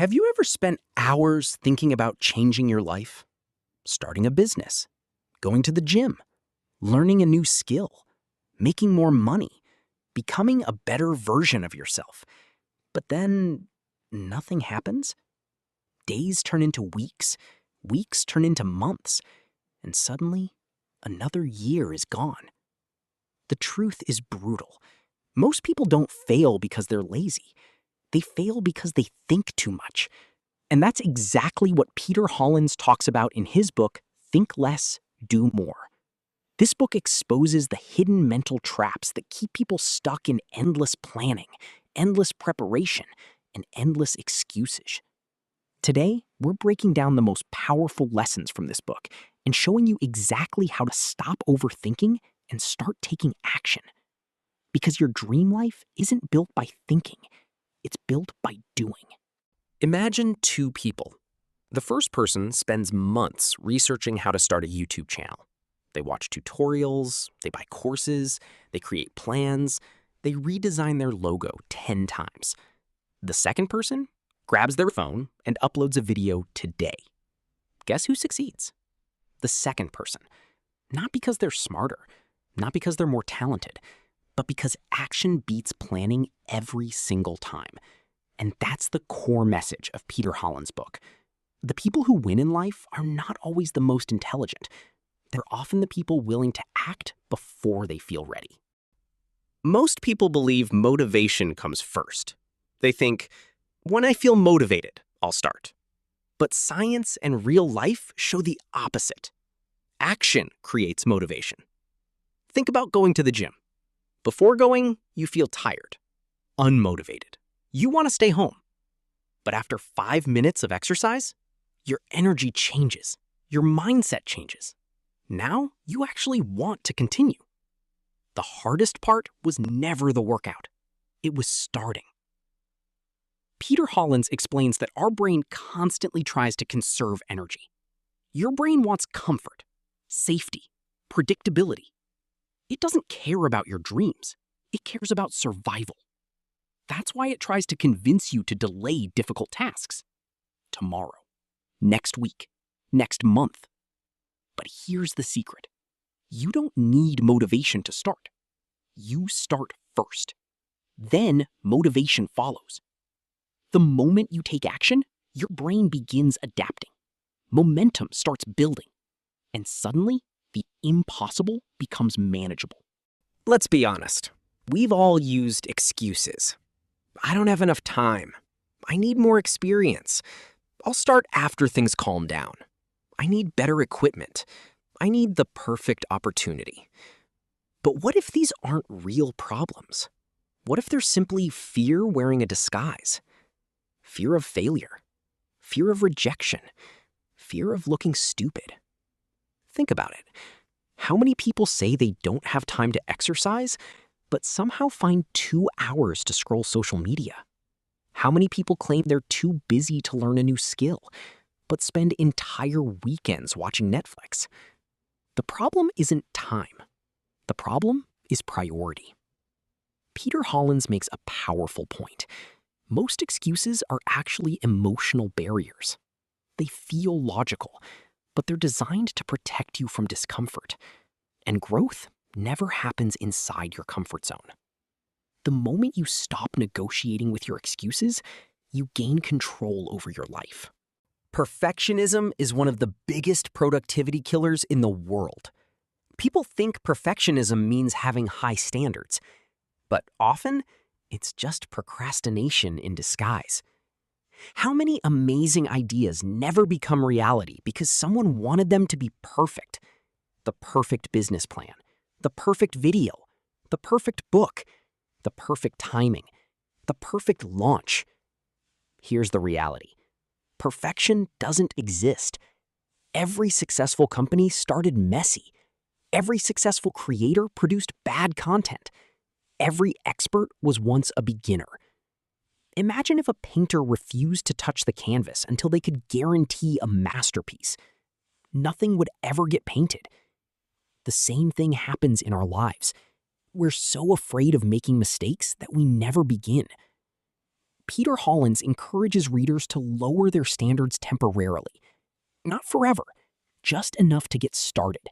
Have you ever spent hours thinking about changing your life? Starting a business, going to the gym, learning a new skill, making more money, becoming a better version of yourself. But then nothing happens? Days turn into weeks, weeks turn into months, and suddenly another year is gone. The truth is brutal. Most people don't fail because they're lazy. They fail because they think too much. And that's exactly what Peter Hollins talks about in his book, Think Less, Do More. This book exposes the hidden mental traps that keep people stuck in endless planning, endless preparation, and endless excuses. Today, we're breaking down the most powerful lessons from this book and showing you exactly how to stop overthinking and start taking action. Because your dream life isn't built by thinking, it's built by doing. Imagine two people. The first person spends months researching how to start a YouTube channel. They watch tutorials, they buy courses, they create plans, they redesign their logo 10 times. The second person grabs their phone and uploads a video today. Guess who succeeds? The second person. Not because they're smarter, not because they're more talented, but because action beats planning every single time. And that's the core message of Peter Hollins' book. The people who win in life are not always the most intelligent. They're often the people willing to act before they feel ready. Most people believe motivation comes first. They think, when I feel motivated, I'll start. But science and real life show the opposite. Action creates motivation. Think about going to the gym. Before going, you feel tired, unmotivated. You want to stay home. But after 5 minutes of exercise, your energy changes. Your mindset changes. Now you actually want to continue. The hardest part was never the workout. It was starting. Peter Hollins explains that our brain constantly tries to conserve energy. Your brain wants comfort, safety, predictability. It doesn't care about your dreams. It cares about survival. That's why it tries to convince you to delay difficult tasks. Tomorrow, next week, next month. But here's the secret. You don't need motivation to start. You start first. Then motivation follows. The moment you take action, your brain begins adapting. Momentum starts building. And suddenly, the impossible becomes manageable. Let's be honest. We've all used excuses. I don't have enough time. I need more experience. I'll start after things calm down. I need better equipment. I need the perfect opportunity. But what if these aren't real problems? What if they're simply fear wearing a disguise? Fear of failure. Fear of rejection. Fear of looking stupid. Think about it. How many people say they don't have time to exercise, but somehow find 2 hours to scroll social media? How many people claim they're too busy to learn a new skill, but spend entire weekends watching Netflix? The problem isn't time. The problem is priority. Peter Hollins makes a powerful point. Most excuses are actually emotional barriers. They feel logical, but they're designed to protect you from discomfort. And growth never happens inside your comfort zone. The moment you stop negotiating with your excuses, you gain control over your life. Perfectionism is one of the biggest productivity killers in the world. People think perfectionism means having high standards, but often it's just procrastination in disguise. How many amazing ideas never become reality because someone wanted them to be perfect? The perfect business plan, the perfect video, the perfect book, the perfect timing, the perfect launch. Here's the reality. Perfection doesn't exist. Every successful company started messy. Every successful creator produced bad content. Every expert was once a beginner. Imagine if a painter refused to touch the canvas until they could guarantee a masterpiece. Nothing would ever get painted. The same thing happens in our lives. We're so afraid of making mistakes that we never begin. Peter Hollins encourages readers to lower their standards temporarily. Not forever, just enough to get started.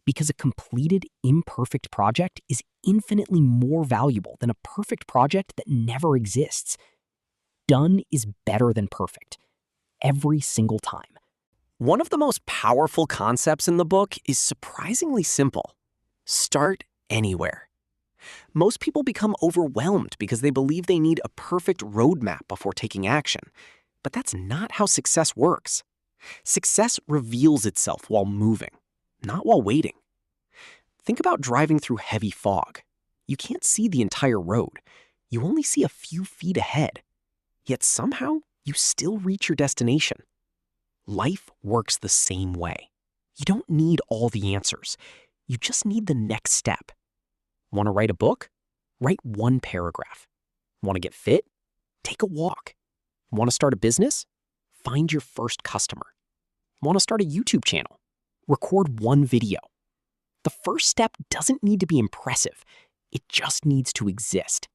Because a completed, imperfect project is infinitely more valuable than a perfect project that never exists. Done is better than perfect, every single time. One of the most powerful concepts in the book is surprisingly simple. Start anywhere. Most people become overwhelmed because they believe they need a perfect roadmap before taking action. But that's not how success works. Success reveals itself while moving, not while waiting. Think about driving through heavy fog. You can't see the entire road. You only see a few feet ahead. Yet somehow, you still reach your destination. Life works the same way. You don't need all the answers. You just need the next step. Want to write a book? Write one paragraph. Want to get fit? Take a walk. Want to start a business? Find your first customer. Want to start a YouTube channel? Record one video. The first step doesn't need to be impressive. It just needs to exist.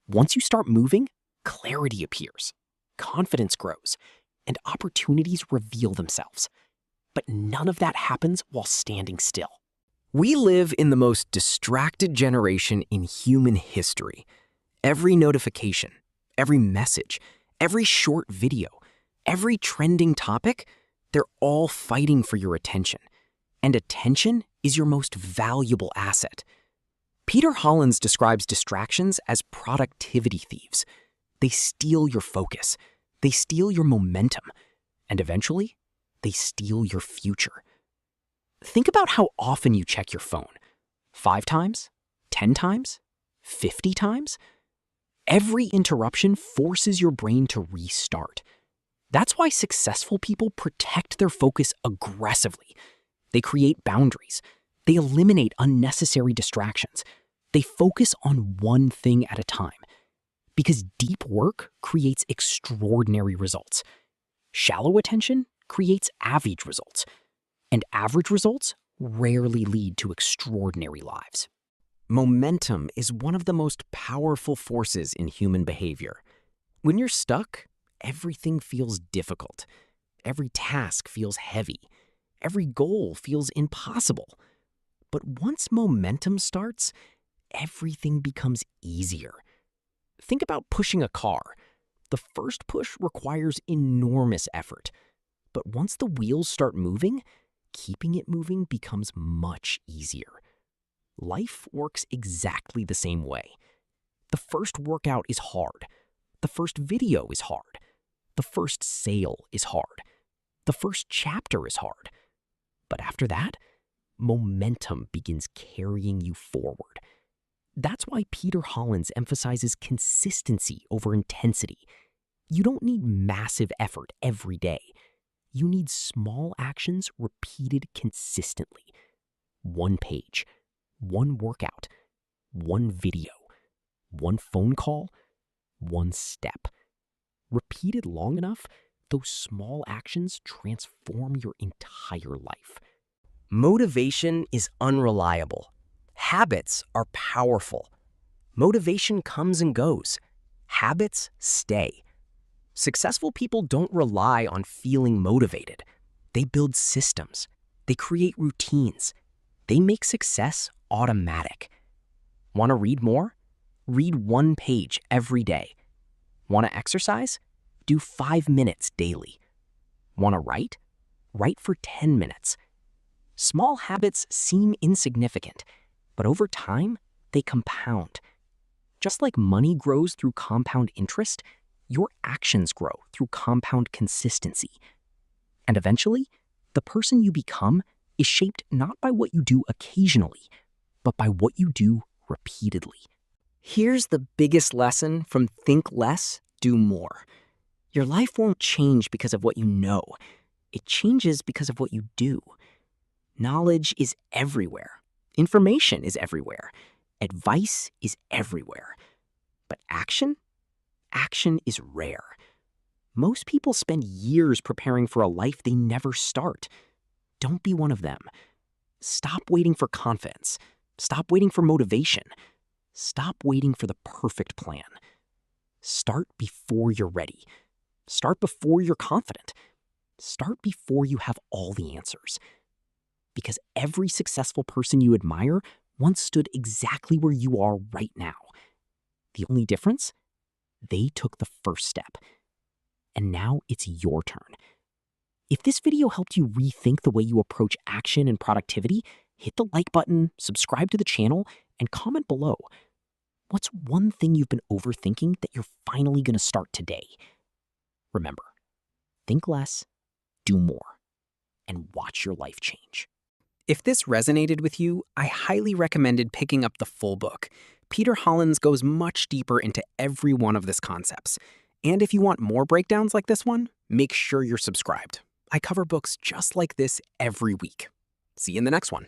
Once you start moving, clarity appears, confidence grows, and opportunities reveal themselves. But none of that happens while standing still. We live in the most distracted generation in human history. Every notification, every message, every short video, every trending topic, they're all fighting for your attention. And attention is your most valuable asset. Peter Hollins describes distractions as productivity thieves. They steal your focus, they steal your momentum, and eventually, they steal your future. Think about how often you check your phone. 5 times? 10 times? 50 times? Every interruption forces your brain to restart. That's why successful people protect their focus aggressively. They create boundaries. They eliminate unnecessary distractions. They focus on one thing at a time. Because deep work creates extraordinary results. Shallow attention creates average results. And average results rarely lead to extraordinary lives. Momentum is one of the most powerful forces in human behavior. When you're stuck, everything feels difficult. Every task feels heavy. Every goal feels impossible. But once momentum starts, everything becomes easier. Think about pushing a car. The first push requires enormous effort. But once the wheels start moving, keeping it moving becomes much easier. Life works exactly the same way. The first workout is hard. The first video is hard. The first sale is hard. The first chapter is hard. But after that, momentum begins carrying you forward. That's why Peter Hollins emphasizes consistency over intensity. You don't need massive effort every day. You need small actions repeated consistently. One page, one workout, one video, one phone call, one step. Repeated long enough, those small actions transform your entire life. Motivation is unreliable. Habits are powerful. Motivation comes and goes. Habits stay. Successful people don't rely on feeling motivated. They build systems. They create routines. They make success automatic. Want to read more? Read one page every day. Want to exercise? Do 5 minutes daily. Want to write? Write for 10 minutes. Small habits seem insignificant, but over time, they compound. Just like money grows through compound interest, your actions grow through compound consistency. And eventually, the person you become is shaped not by what you do occasionally, but by what you do repeatedly. Here's the biggest lesson from Think Less, Do More. Your life won't change because of what you know. It changes because of what you do. Knowledge is everywhere. Information is everywhere. Advice is everywhere. But action? Action is rare. Most people spend years preparing for a life they never start. Don't be one of them. Stop waiting for confidence. Stop waiting for motivation. Stop waiting for the perfect plan. Start before you're ready. Start before you're confident. Start before you have all the answers. Because every successful person you admire once stood exactly where you are right now. The only difference? They took the first step. And now it's your turn. If this video helped you rethink the way you approach action and productivity, hit the like button, subscribe to the channel, and comment below. What's one thing you've been overthinking that you're finally going to start today? Remember, think less, do more, and watch your life change. If this resonated with you, I highly recommended picking up the full book. Peter Hollins goes much deeper into every one of these concepts. And if you want more breakdowns like this one, make sure you're subscribed. I cover books just like this every week. See you in the next one.